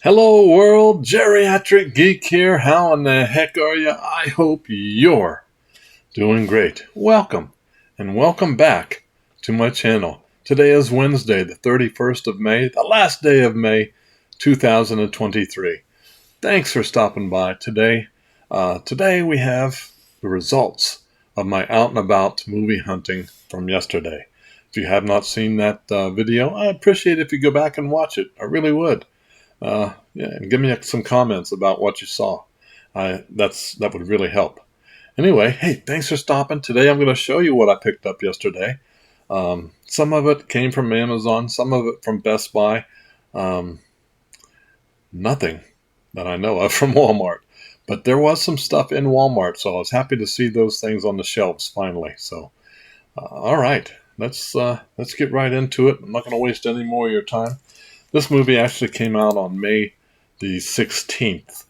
Hello world, Geriatric Geek here. How in the heck are you? I hope you're doing great. Welcome, and welcome back to my channel. Today is Wednesday, the 31st of May, the last day of May, 2023. Thanks for stopping by today. Today we have the results of my out and about movie hunting from yesterday. If you have not seen that video, I'd appreciate it if you go back and watch it. I really would. And give me some comments about what you saw. That would really help. Anyway, hey, thanks for stopping. Today I'm going to show you what I picked up yesterday. Some of it came from Amazon, some of it from Best Buy. Nothing that I know of from Walmart. But there was some stuff in Walmart, so I was happy to see those things on the shelves finally. So, all right, let's get right into it. I'm not going to waste any more of your time. This movie actually came out on May the 16th,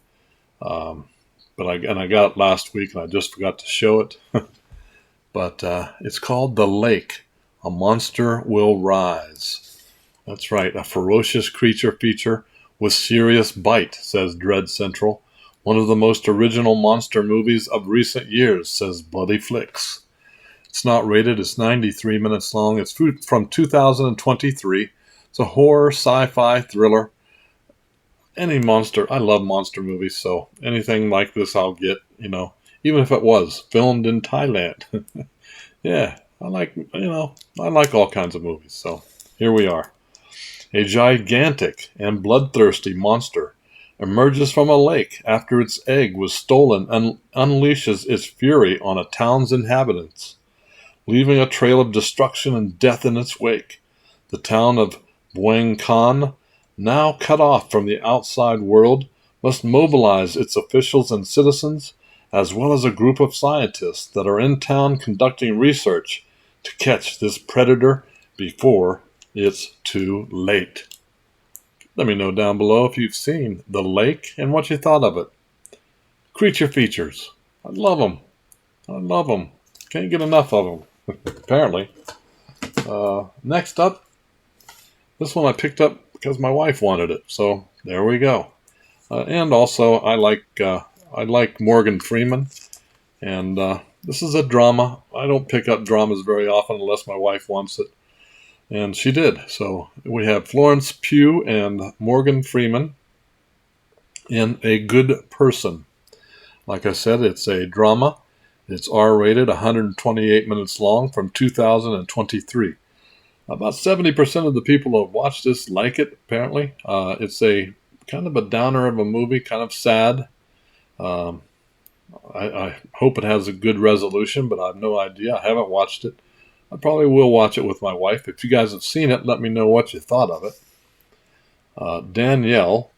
but I got it last week and I just forgot to show it. But it's called The Lake, A Monster Will Rise. That's right, a ferocious creature feature with serious bite, says Dread Central. One of the most original monster movies of recent years, says Bloody Flicks. It's not rated, it's 93 minutes long. It's from 2023. It's a horror, sci-fi, thriller. Any monster. I love monster movies, so anything like this I'll get, even if it was filmed in Thailand. Yeah, I like all kinds of movies, so here we are. A gigantic and bloodthirsty monster emerges from a lake after its egg was stolen and unleashes its fury on a town's inhabitants, leaving a trail of destruction and death in its wake. The town of Buang Khan, now cut off from the outside world, must mobilize its officials and citizens, as well as a group of scientists that are in town conducting research to catch this predator before it's too late. Let me know down below if you've seen The Lake and what you thought of it. Creature features. I love them. I love them. Can't get enough of them, apparently. Next up, this one I picked up because my wife wanted it, so there we go. And also, I like Morgan Freeman, and this is a drama. I don't pick up dramas very often unless my wife wants it, and she did. So we have Florence Pugh and Morgan Freeman in A Good Person. Like I said, it's a drama. It's R-rated, 128 minutes long, from 2023. About 70% of the people who have watched this like it, apparently. It's a kind of a downer of a movie, kind of sad. I hope it has a good resolution, but I have no idea. I haven't watched it. I probably will watch it with my wife. If you guys have seen it, let me know what you thought of it. Daniel,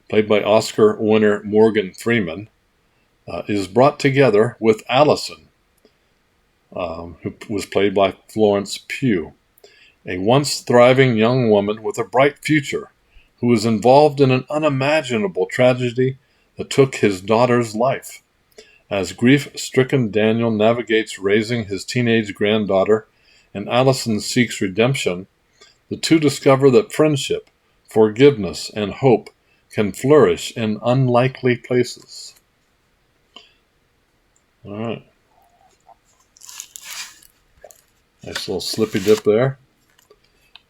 played by Oscar winner Morgan Freeman, is brought together with Allison, who was played by Florence Pugh, a once thriving young woman with a bright future who was involved in an unimaginable tragedy that took his daughter's life. As grief-stricken Daniel navigates raising his teenage granddaughter and Allison seeks redemption, the two discover that friendship, forgiveness, and hope can flourish in unlikely places. All right. Nice little slippy dip there.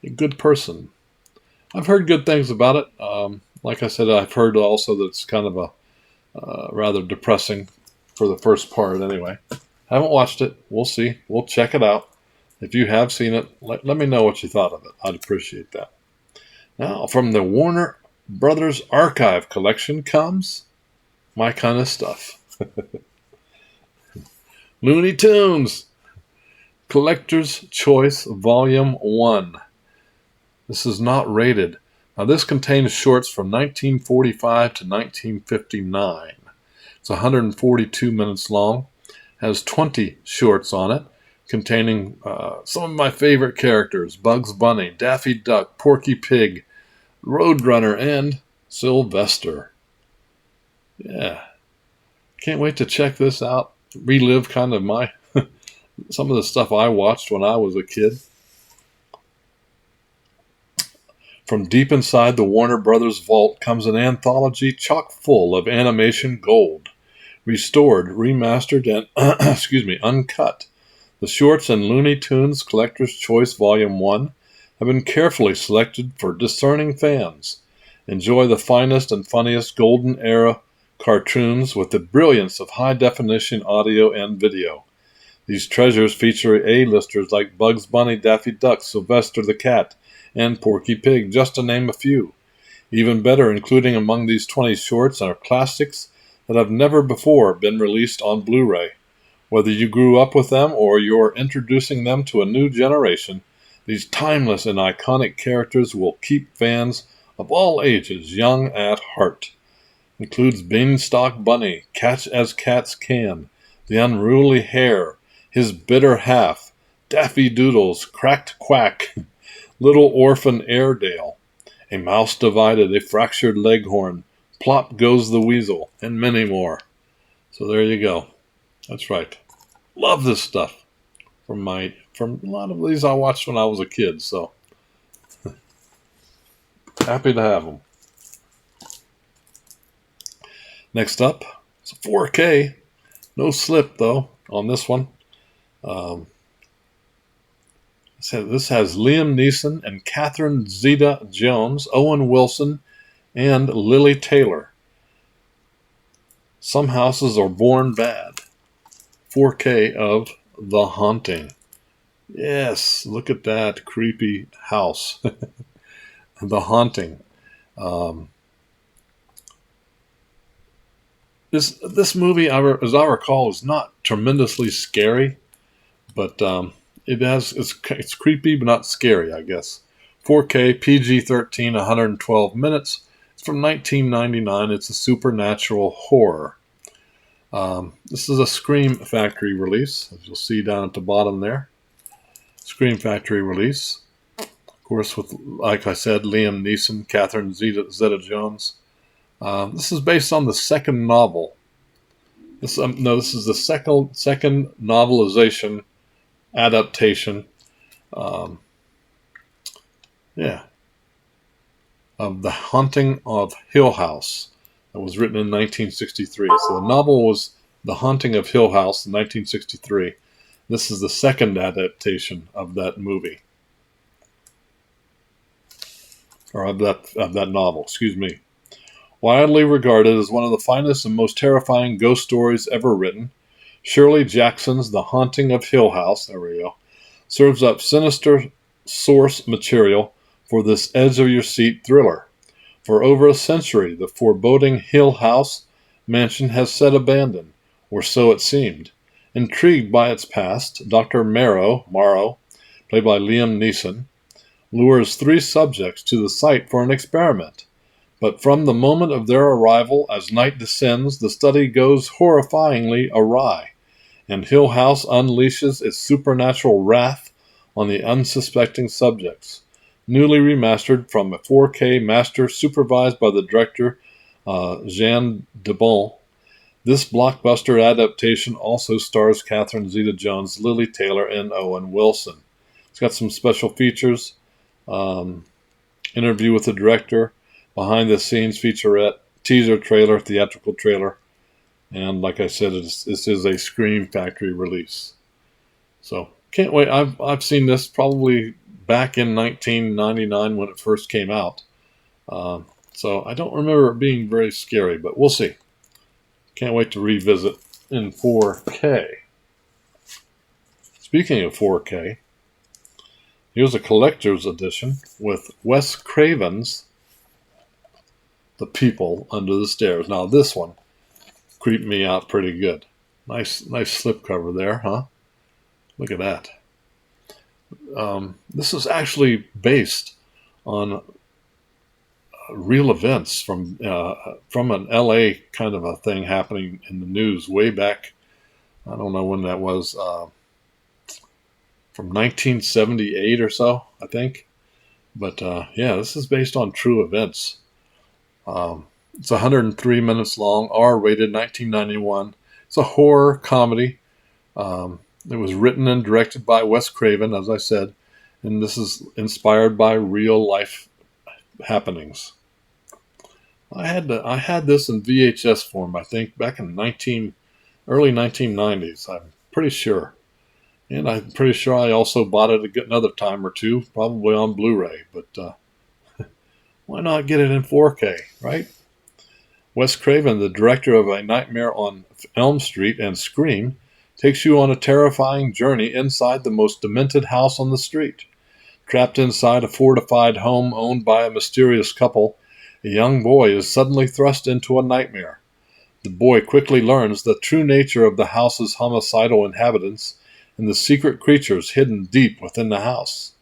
A Good Person. I've heard good things about it. Like I said, I've heard also that it's kind of a rather depressing for the first part anyway. Haven't watched it. We'll see. We'll check it out. If you have seen it, let me know what you thought of it. I'd appreciate that. Now, from the Warner Brothers Archive Collection comes my kind of stuff. Looney Tunes Collector's Choice Volume 1. This is not rated. Now, this contains shorts from 1945 to 1959. It's 142 minutes long. Has 20 shorts on it, containing some of my favorite characters: Bugs Bunny, Daffy Duck, Porky Pig, Roadrunner, and Sylvester. Yeah. Can't wait to check this out. Relive kind of my some of the stuff I watched when I was a kid. From deep inside the Warner Brothers vault comes an anthology chock full of animation gold, restored, remastered, and uncut. The shorts and Looney Tunes Collector's Choice Volume 1 have been carefully selected for discerning fans. Enjoy the finest and funniest golden era cartoons with the brilliance of high-definition audio and video. These treasures feature A-listers like Bugs Bunny, Daffy Duck, Sylvester the Cat, and Porky Pig, just to name a few. Even better, including among these 20 shorts are classics that have never before been released on Blu-ray. Whether you grew up with them or you're introducing them to a new generation, these timeless and iconic characters will keep fans of all ages young at heart. Includes Beanstalk Bunny, Catch as Cats Can, The Unruly Hare, His Bitter Half, Daffy Doodles, Cracked Quack, Little Orphan Airedale, A Mouse Divided, A Fractured Leghorn, Plop Goes the Weasel, and many more. So there you go. That's right. Love this stuff. From a lot of these I watched when I was a kid, so happy to have them. Next up, it's a 4K. No slip, though, on this one. This has Liam Neeson and Catherine Zeta-Jones, Owen Wilson, and Lily Taylor. Some Houses Are Born Bad. 4K of The Haunting. Yes, look at that creepy house. The Haunting. This movie, as I recall, is not tremendously scary, but it's creepy but not scary, I guess. 4K, PG-13, 112 minutes. It's from 1999. It's a supernatural horror. This is a Scream Factory release, as you'll see down at the bottom there. Scream Factory release. Of course, with, like I said, Liam Neeson, Catherine Zeta-Jones. This is based on the second novel. This is the second novelization adaptation. Of The Haunting of Hill House. That was written in 1963. So the novel was The Haunting of Hill House in 1963. This is the second adaptation of that movie. Or of that novel, excuse me. Widely regarded as one of the finest and most terrifying ghost stories ever written, Shirley Jackson's The Haunting of Hill House, there we go, serves up sinister source material for this edge-of-your-seat thriller. For over a century, the foreboding Hill House mansion has sat abandoned, or so it seemed. Intrigued by its past, Dr. Morrow, played by Liam Neeson, lures three subjects to the site for an experiment. But from the moment of their arrival, as night descends, the study goes horrifyingly awry, and Hill House unleashes its supernatural wrath on the unsuspecting subjects. Newly remastered from a 4K master supervised by the director Jean Debon, this blockbuster adaptation also stars Catherine Zeta-Jones, Lily Taylor, and Owen Wilson. It's got some special features, interview with the director, behind-the-scenes featurette, teaser trailer, theatrical trailer, and like I said, this is a Scream Factory release. So can't wait. I've seen this probably back in 1999 when it first came out. So I don't remember it being very scary, but we'll see. Can't wait to revisit in 4K. Speaking of 4K, here's a collector's edition with Wes Craven's The People Under the Stairs. Now this one creeped me out pretty good. Nice slipcover there, huh? Look at that. This is actually based on real events from an LA kind of a thing happening in the news way back. I don't know when that was. From 1978 or so, I think. But this is based on true events. It's 103 minutes long, R-rated, 1991. It's a horror comedy. It was written and directed by Wes Craven, as I said, and this is inspired by real life happenings. I had this in VHS form, I think, back in early 1990s. I'm pretty sure. And I'm pretty sure I also bought it another time or two, probably on Blu-ray. But why not get it in 4K, right? Wes Craven, the director of A Nightmare on Elm Street and Scream, takes you on a terrifying journey inside the most demented house on the street. Trapped inside a fortified home owned by a mysterious couple, a young boy is suddenly thrust into a nightmare. The boy quickly learns the true nature of the house's homicidal inhabitants and the secret creatures hidden deep within the house.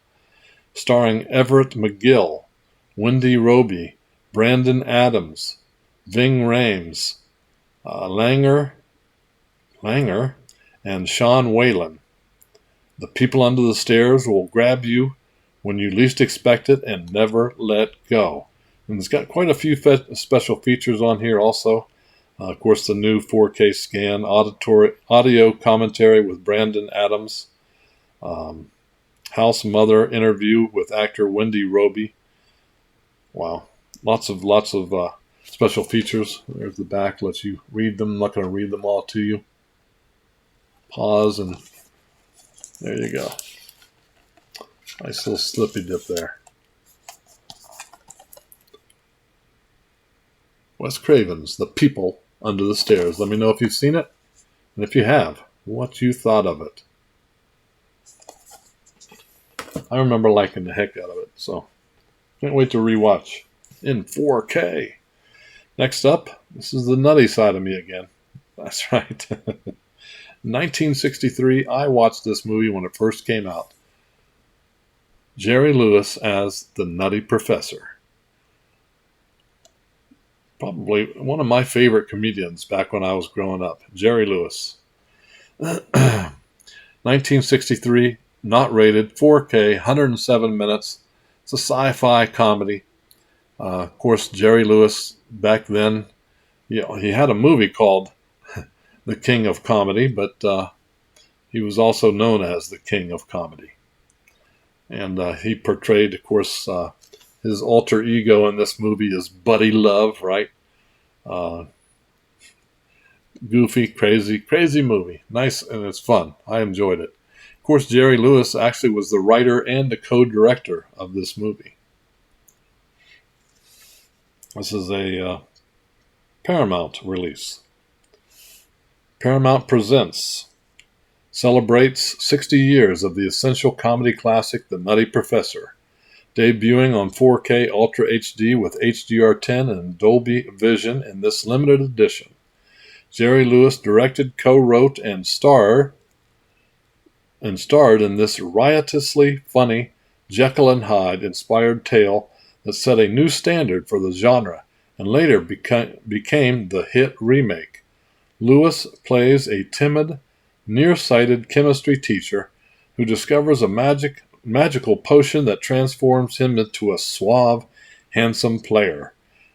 Starring Everett McGill, Wendy Roby, Brandon Adams, Ving Rhames, Langer, and Sean Whalen. The people under the stairs will grab you when you least expect it and never let go. And it's got quite a few special features on here also. Of course, the new 4K scan, audio commentary with Brandon Adams, house mother interview with actor Wendy Roby. Wow, lots of special features. There's the back, lets you read them. I'm not going to read them all to you. Pause, and there you go. Nice little slippy dip there. Wes Craven's The People Under the Stairs. Let me know if you've seen it, and if you have, what you thought of it. I remember liking the heck out of it, so can't wait to rewatch in 4K. Next up, this is the nutty side of me again. That's right. 1963, I watched this movie when it first came out. Jerry Lewis as the Nutty Professor. Probably one of my favorite comedians back when I was growing up. Jerry Lewis. 1963, not rated, 4K, 107 minutes. It's a sci-fi comedy. Of course, Jerry Lewis back then, he had a movie called The King of Comedy, but he was also known as the King of Comedy. And he portrayed, of course, his alter ego in this movie is Buddy Love, right? Goofy, crazy movie. Nice, and it's fun. I enjoyed it. Of course, Jerry Lewis actually was the writer and the co-director of this movie. This is a Paramount release. Paramount Presents celebrates 60 years of the essential comedy classic, The Nutty Professor, debuting on 4K Ultra HD with HDR10 and Dolby Vision in this limited edition. Jerry Lewis directed, co-wrote, and starred in this riotously funny Jekyll and Hyde inspired tale that set a new standard for the genre and later became the hit remake. Lewis plays a timid, nearsighted chemistry teacher who discovers a magical potion that transforms him into a suave, handsome player.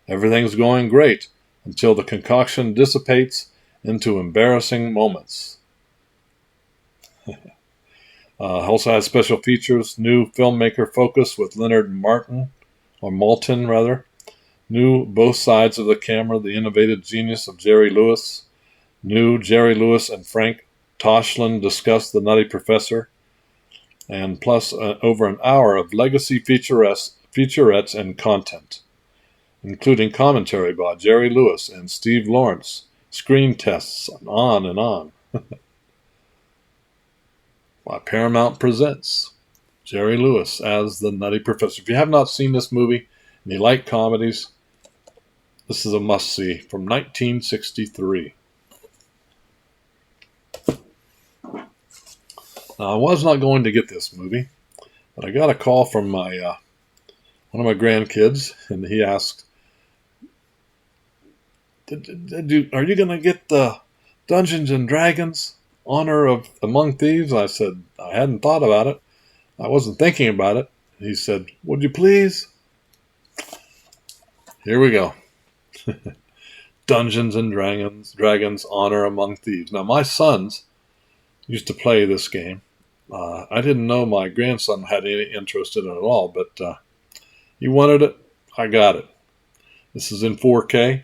Everything's going great until the concoction dissipates into embarrassing moments. Also has special features, new filmmaker focus with Leonard Maltin, new both sides of the camera, the innovative genius of Jerry Lewis, new Jerry Lewis and Frank Toshlin discuss The Nutty Professor, and plus over an hour of legacy featurettes and content, including commentary by Jerry Lewis and Steve Lawrence, screen tests, and on and on. Paramount presents Jerry Lewis as the Nutty Professor. If you have not seen this movie and you like comedies, this is a must-see from 1963. Now, I was not going to get this movie, but I got a call from one of my grandkids, and he asked, "Are you going to get the Dungeons and Dragons Honor of Among Thieves?" I said, "I hadn't thought about it. I wasn't thinking about it." He said, "Would you please?" Here we go. Dungeons and Dragons Honor Among Thieves. Now, my sons used to play this game. I didn't know my grandson had any interest in it at all, but he wanted it. I got it. This is in 4K,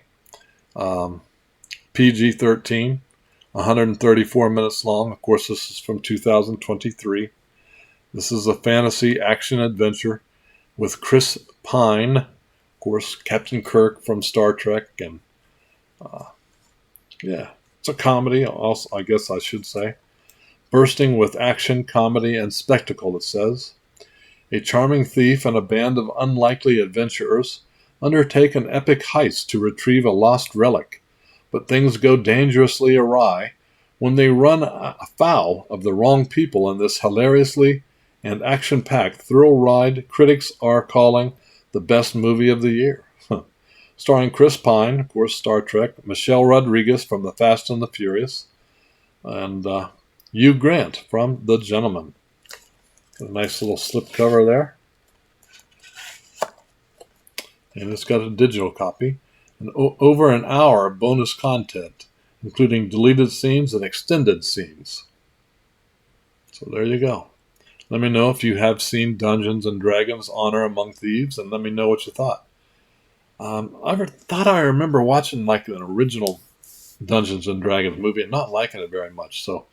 PG-13, 134 minutes long. Of course, this is from 2023. This is a fantasy action adventure with Chris Pine, of course, Captain Kirk from Star Trek, and yeah, it's a comedy, also, I guess I should say. Bursting with action, comedy, and spectacle, it says. A charming thief and a band of unlikely adventurers undertake an epic heist to retrieve a lost relic, but things go dangerously awry when they run afoul of the wrong people in this hilariously and action-packed thrill ride critics are calling the best movie of the year. Starring Chris Pine, of course, Star Trek, Michelle Rodriguez from The Fast and the Furious, and Hugh Grant from The Gentleman. A nice little slipcover there. And it's got a digital copy. And over an hour of bonus content, including deleted scenes and extended scenes. So there you go. Let me know if you have seen Dungeons & Dragons Honor Among Thieves, and let me know what you thought. I remember watching like an original Dungeons & Dragons movie and not liking it very much. So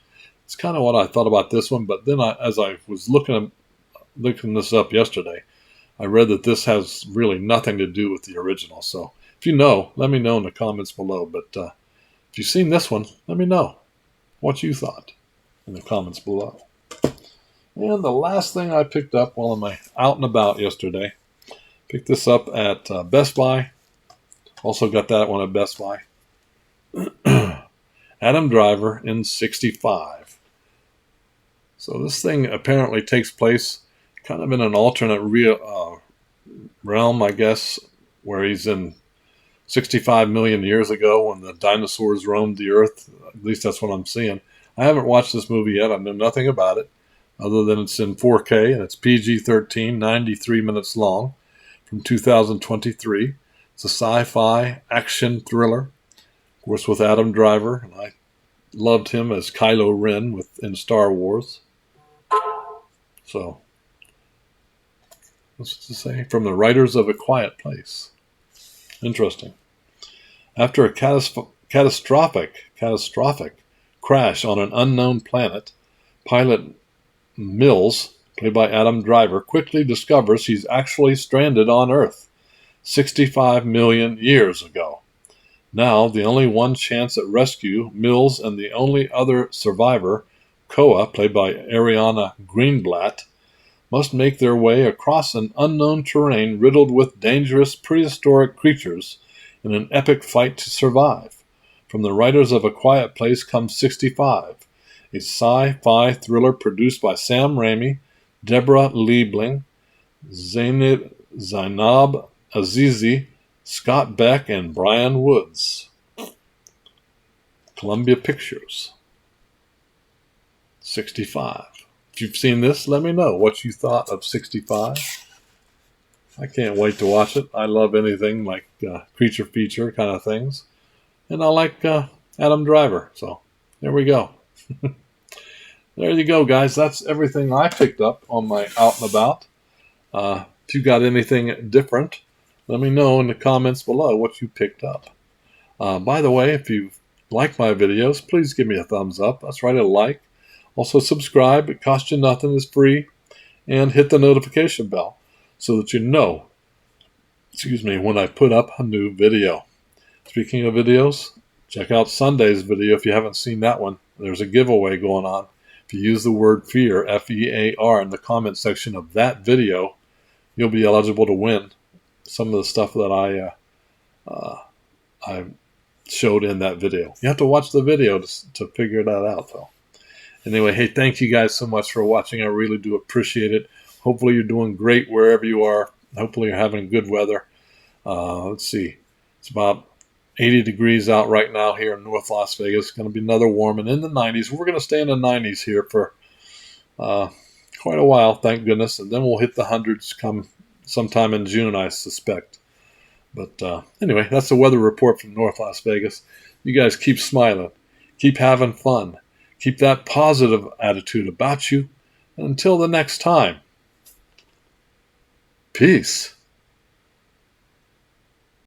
it's kind of what I thought about this one. But then as I was looking this up yesterday, I read that this has really nothing to do with the original. So if you know, let me know in the comments below. But if you've seen this one, let me know what you thought in the comments below. And the last thing I picked up while I'm out and about yesterday, picked this up at Best Buy. Also got that one at Best Buy. Adam Driver in 65. So this thing apparently takes place kind of in an alternate realm, I guess, where he's in 65 million years ago when the dinosaurs roamed the earth. At least that's what I'm seeing. I haven't watched this movie yet. I know nothing about it other than it's in 4K and it's PG-13, 93 minutes long, from 2023. It's a sci-fi action thriller, of course, with Adam Driver. And I loved him as Kylo Ren in Star Wars. So, what's to say? From the writers of A Quiet Place. Interesting. After a catastrophic crash on an unknown planet, pilot Mills, played by Adam Driver, quickly discovers he's actually stranded on Earth 65 million years ago. Now, the only one chance at rescue, Mills and the only other survivor, Koa, played by Ariana Greenblatt, must make their way across an unknown terrain riddled with dangerous prehistoric creatures in an epic fight to survive. From the writers of A Quiet Place comes 65, a sci-fi thriller produced by Sam Raimi, Deborah Liebling, Zainab Azizi, Scott Beck, and Brian Woods. Columbia Pictures. 65. If you've seen this, let me know what you thought of 65. I can't wait to watch it. I love anything like creature feature kind of things. And I like Adam Driver. So there we go. There you go, guys. That's everything I picked up on my out and about. If you got anything different, let me know in the comments below what you picked up. By the way, if you like my videos, please give me a thumbs up. That's right, a like. Also subscribe. It costs you nothing. It's free. And hit the notification bell so that you know, when I put up a new video. Speaking of videos, check out Sunday's video if you haven't seen that one. There's a giveaway going on. If you use the word FEAR, F-E-A-R, in the comment section of that video, you'll be eligible to win some of the stuff that I showed in that video. You have to watch the video to figure that out, though. Anyway, hey, thank you guys so much for watching. I really do appreciate it. Hopefully you're doing great wherever you are. Hopefully you're having good weather. Let's see. It's about 80 degrees out right now here in North Las Vegas. It's going to be another warm and in the 90s. We're going to stay in the 90s here for quite a while, thank goodness. And then we'll hit the hundreds come sometime in June, I suspect. But anyway, that's the weather report from North Las Vegas. You guys keep smiling. Keep having fun. Keep that positive attitude about you. And until the next time, peace.